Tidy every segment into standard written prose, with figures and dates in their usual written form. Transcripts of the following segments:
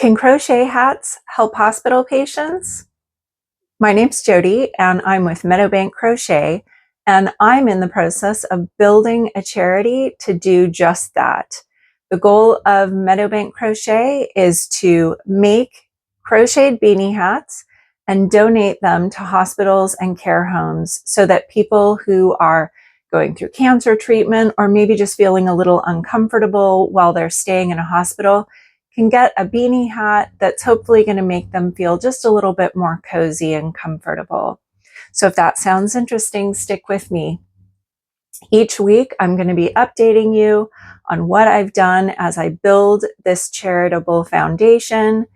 Can crochet hats help hospital patients? My name's Jody, and I'm with Meadowbank Crochet, and I'm in the process of building a charity to do just that. The goal of Meadowbank Crochet is to make crocheted beanie hats and donate them to hospitals and care homes so that people who are going through cancer treatment or maybe just feeling a little uncomfortable while they're staying in a hospital can get a beanie hat that's hopefully going to make them feel just a little bit more cozy and comfortable. So if that sounds interesting, stick with me. Each week, I'm going to be updating you on what I've done as I build this charitable foundation,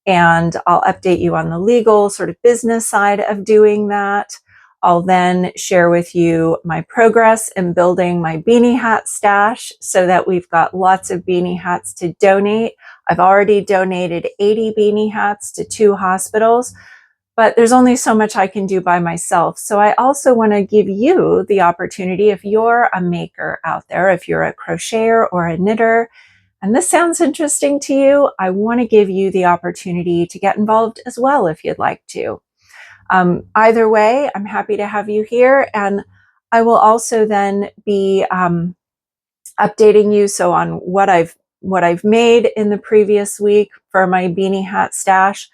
and I'll update you on the legal sort of business side of doing that. I'll then share with you my progress in building my beanie hat stash so that we've got lots of beanie hats to donate. I've already donated 80 beanie hats to 2 hospitals, but there's only so much I can do by myself. So I also want to give you the opportunity, if you're a maker out there, if you're a crocheter or a knitter, and this sounds interesting to you, I want to give you the opportunity to get involved as well if you'd like to. Either way, I'm happy to have you here, and I will also then be updating you on what I've made in the previous week for my beanie hat stash.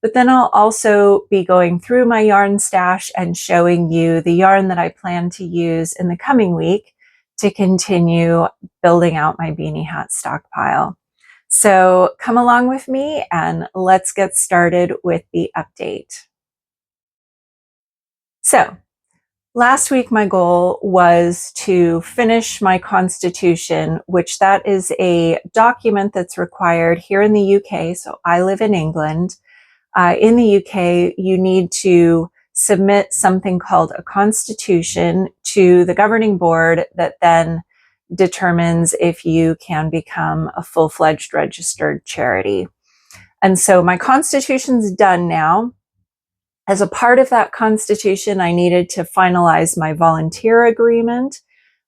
But then I'll also be going through my yarn stash and showing you the yarn that I plan to use in the coming week to continue building out my beanie hat stockpile. So come along with me and let's get started with the update. So last week, my goal was to finish my constitution, which that is a document that's required here in the UK. So I live in England. In the UK, you need to submit something called a constitution to the governing board that then determines if you can become a full-fledged registered charity. And so my constitution's done now. As a part of that constitution, I needed to finalize my volunteer agreement,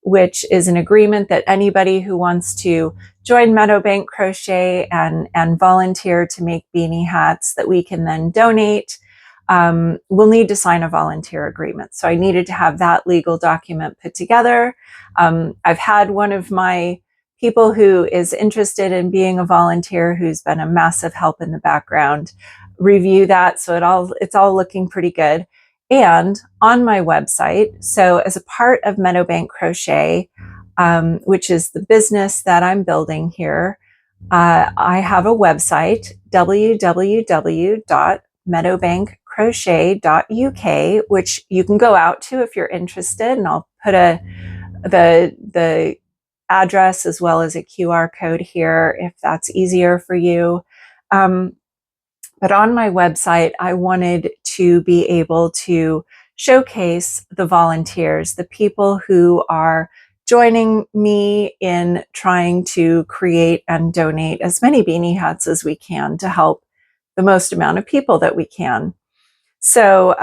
which is an agreement that anybody who wants to join Meadowbank Crochet and volunteer to make beanie hats that we can then donate, will need to sign a volunteer agreement. So I needed to have that legal document put together. I've had one of my people who is interested in being a volunteer, who's been a massive help in the background, review that. So it's all looking pretty good. And on my website, so as a part of Meadowbank Crochet, which is the business that I'm building here, I have a website, www.meadowbankcrochet.uk, which you can go out to if you're interested. And I'll put the address as well as a QR code here if that's easier for you. But on my website, I wanted to be able to showcase the volunteers, the people who are joining me in trying to create and donate as many beanie hats as we can to help the most amount of people that we can. So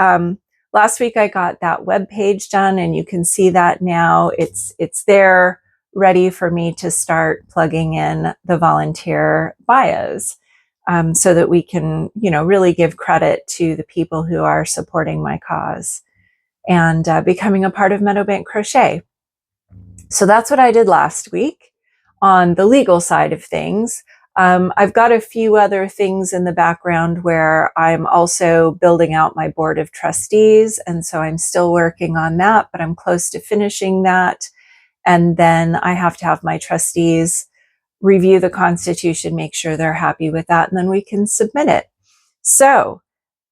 last week I got that web page done, and you can see that now. It's there, ready for me to start plugging in the volunteer bios. So that we can, really give credit to the people who are supporting my cause and becoming a part of Meadowbank Crochet. So that's what I did last week. On the legal side of things, I've got a few other things in the background where I'm also building out my board of trustees. And so I'm still working on that, but I'm close to finishing that. And then I have to have my trustees review the Constitution, make sure they're happy with that, and then we can submit it. So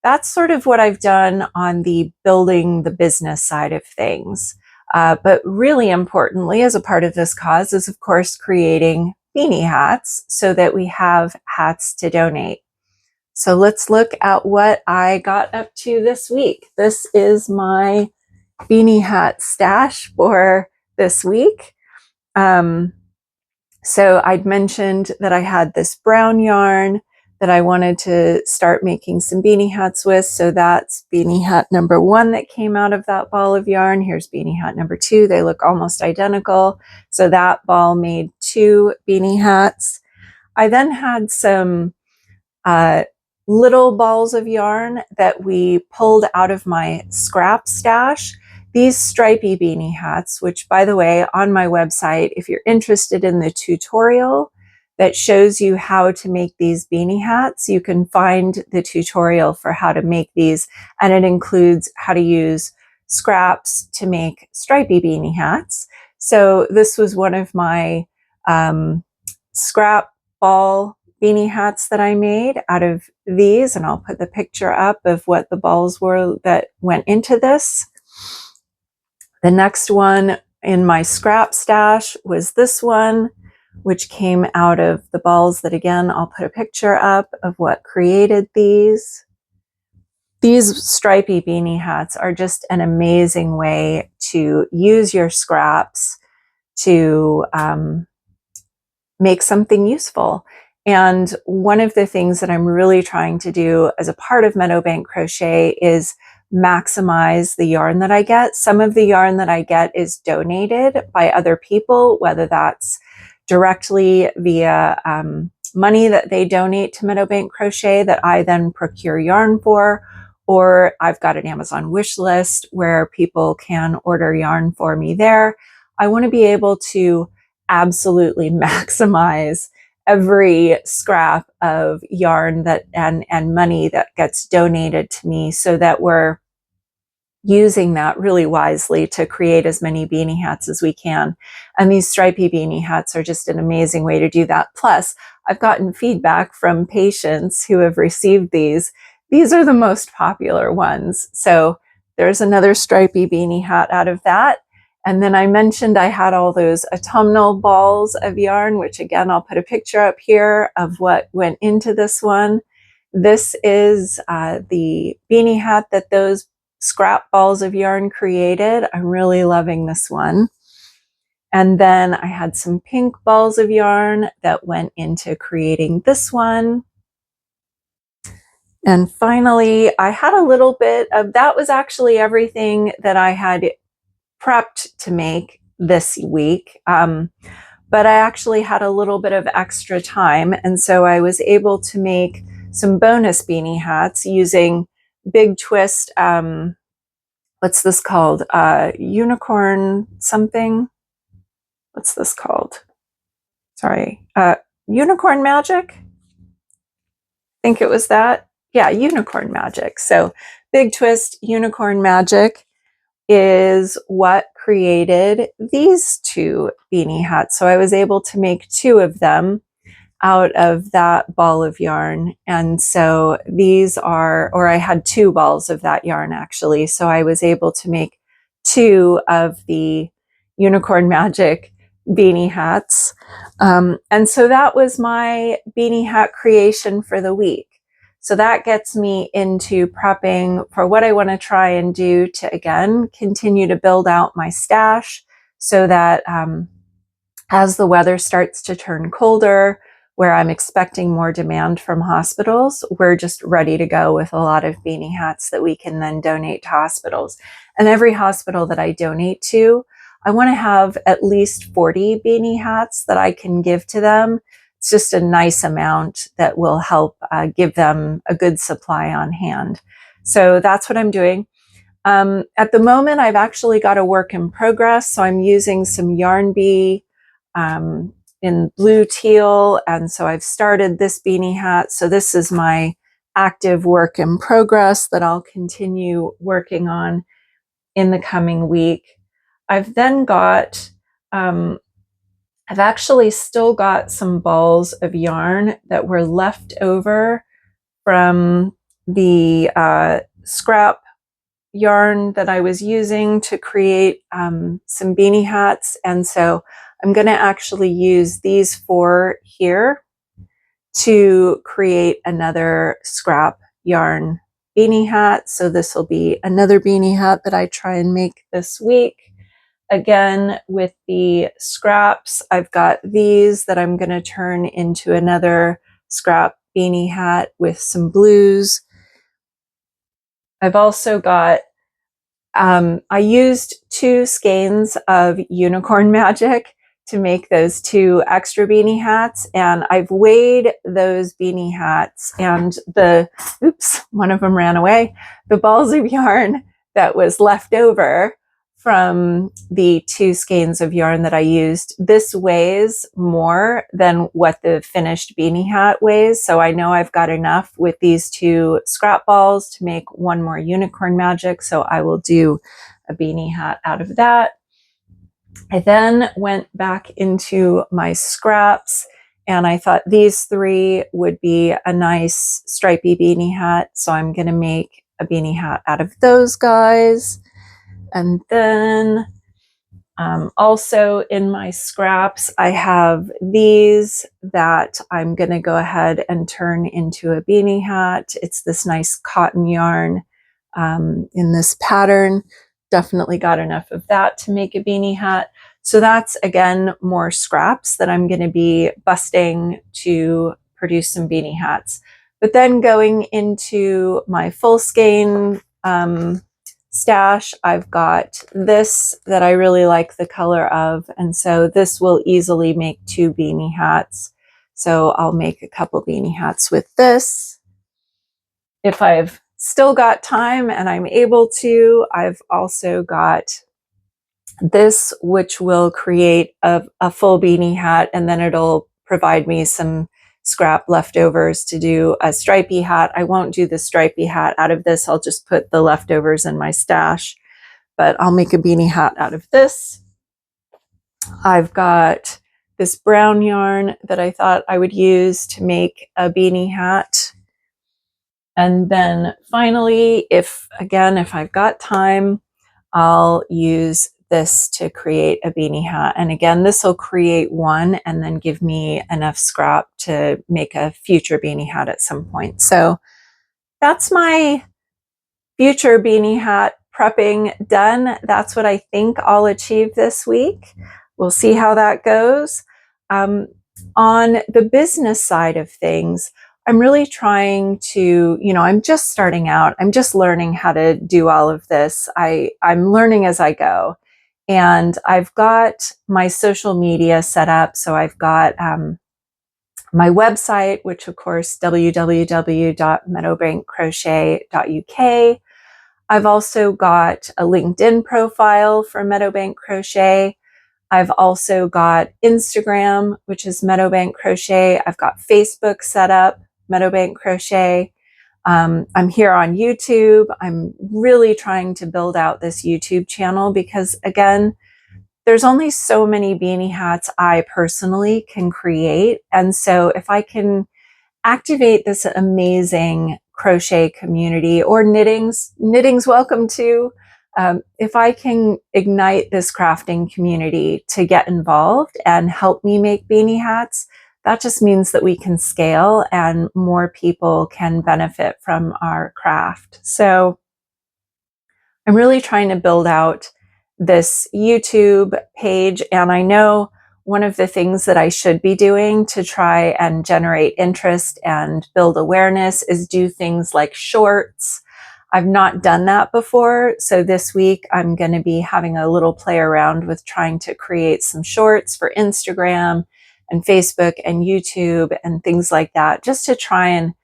that's sort of what I've done on the building the business side of things. But really importantly, as a part of this cause is, of course, creating beanie hats so that we have hats to donate. So let's look at what I got up to this week. This is my beanie hat stash for this week. So I'd mentioned that I had this brown yarn that I wanted to start making some beanie hats with. So that's beanie hat number 1 that came out of that ball of yarn. Here's beanie hat number 2. They look almost identical. So that ball made 2 beanie hats. I then had some little balls of yarn that we pulled out of my scrap stash. These stripy beanie hats, which by the way, on my website, if you're interested in the tutorial that shows you how to make these beanie hats, you can find the tutorial for how to make these, and it includes how to use scraps to make stripy beanie hats. So this was one of my scrap ball beanie hats that I made out of these, and I'll put the picture up of what the balls were that went into this. The next one in my scrap stash was this one, which came out of the balls that, again, I'll put a picture up of what created these. These stripy beanie hats are just an amazing way to use your scraps to make something useful. And one of the things that I'm really trying to do as a part of Meadowbank Crochet is maximize the yarn that I get. Some of the yarn that I get is donated by other people, whether that's directly via money that they donate to Meadowbank Crochet that I then procure yarn for, or I've got an Amazon wish list where people can order yarn for me there. I want to be able to absolutely maximize every scrap of yarn that and money that gets donated to me, so that we're using that really wisely to create as many beanie hats as we can. And these stripy beanie hats are just an amazing way to do that. Plus, I've gotten feedback from patients who have received these. These are the most popular ones. So there's another stripy beanie hat out of that. And then I mentioned I had all those autumnal balls of yarn, which again, I'll put a picture up here of what went into this one. This is the beanie hat that those scrap balls of yarn created. I'm really loving this one. And then I had some pink balls of yarn that went into creating this one. And finally, I had a little bit of, that was actually everything that I had prepped to make this week. But I actually had a little bit of extra time. And so I was able to make some bonus beanie hats using Big Twist. What's this called? Unicorn something. What's this called? Sorry. Unicorn Magic. I think it was that. Yeah, Unicorn Magic. So Big Twist Unicorn Magic is what created these two beanie hats. So I was able to make two of them out of that ball of yarn. And so these are, or I had two balls of that yarn actually. So I was able to make two of the Unicorn Magic beanie hats. And so that was my beanie hat creation for the week. So that gets me into prepping for what I want to try and do to, again, continue to build out my stash so that as the weather starts to turn colder, where I'm expecting more demand from hospitals, we're just ready to go with a lot of beanie hats that we can then donate to hospitals. And every hospital that I donate to, I want to have at least 40 beanie hats that I can give to them. It's just a nice amount that will help give them a good supply on hand. So that's what I'm doing. At the moment, I've actually got a work in progress. So I'm using some Yarn Bee in blue teal. And so I've started this beanie hat. So this is my active work in progress that I'll continue working on in the coming week. I've then got, I've actually still got some balls of yarn that were left over from the scrap yarn that I was using to create some beanie hats. And so I'm going to actually use these four here to create another scrap yarn beanie hat. So this will be another beanie hat that I try and make this week. Again, with the scraps, I've got these that I'm going to turn into another scrap beanie hat with some blues. I've also got, I used 2 skeins of Unicorn Magic to make those 2 extra beanie hats, and I've weighed those beanie hats, and one of them ran away. The balls of yarn that was left over from the 2 skeins of yarn that I used, this weighs more than what the finished beanie hat weighs. So I know I've got enough with these 2 scrap balls to make 1 more unicorn magic. So I will do a beanie hat out of that. I then went back into my scraps and I thought these 3 would be a nice stripy beanie hat. So I'm going to make a beanie hat out of those guys. And then also in my scraps, I have these that I'm going to go ahead and turn into a beanie hat. It's this nice cotton yarn in this pattern. Definitely got enough of that to make a beanie hat. So that's, again, more scraps that I'm going to be busting to produce some beanie hats. But then going into my full skein stash, I've got this that I really like the color of, and so this will easily make 2 beanie hats. So I'll make a couple beanie hats with this. If I've still got time and I'm able to, I've also got this, which will create a full beanie hat, and then it'll provide me some scrap leftovers to do a stripy hat. I won't do the stripy hat out of this. I'll just put the leftovers in my stash, but I'll make a beanie hat out of this. I've got this brown yarn that I thought I would use to make a beanie hat. And then finally, if I've got time, I'll use this to create a beanie hat. And again, this will create 1 and then give me enough scrap to make a future beanie hat at some point. So that's my future beanie hat prepping done. That's what I think I'll achieve this week. We'll see how that goes. On the business side of things, I'm really trying to, I'm just starting out. I'm just learning how to do all of this. I'm learning as I go. And I've got my social media set up. So I've got my website, which of course, www.meadowbankcrochet.uk. I've also got a LinkedIn profile for Meadowbank Crochet. I've also got Instagram, which is Meadowbank Crochet. I've got Facebook set up, Meadowbank Crochet. I'm here on YouTube. I'm really trying to build out this YouTube channel because, again, there's only so many beanie hats I personally can create. And so if I can activate this amazing crochet community, or knitting's welcome too, if I can ignite this crafting community to get involved and help me make beanie hats, that just means that we can scale and more people can benefit from our craft. So I'm really trying to build out this YouTube page, and I know one of the things that I should be doing to try and generate interest and build awareness is do things like shorts. I've not done that before, so this week I'm going to be having a little play around with trying to create some shorts for Instagram and Facebook and YouTube and things like that, just to try and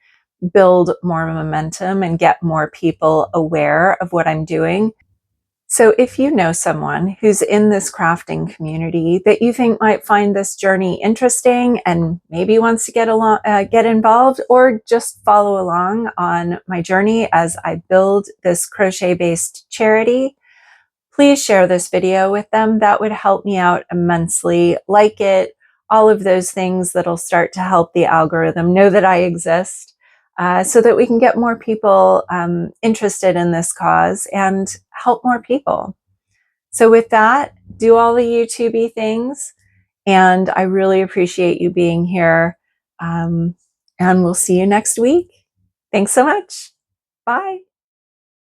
build more momentum and get more people aware of what I'm doing. So if you know someone who's in this crafting community that you think might find this journey interesting and maybe wants to get involved, or just follow along on my journey as I build this crochet-based charity, please share this video with them. That would help me out immensely. Like it, all of those things that'll start to help the algorithm know that I exist, so that we can get more people interested in this cause and help more people. So with that, do all the YouTube-y things, and I really appreciate you being here, and we'll see you next week. Thanks so much. Bye.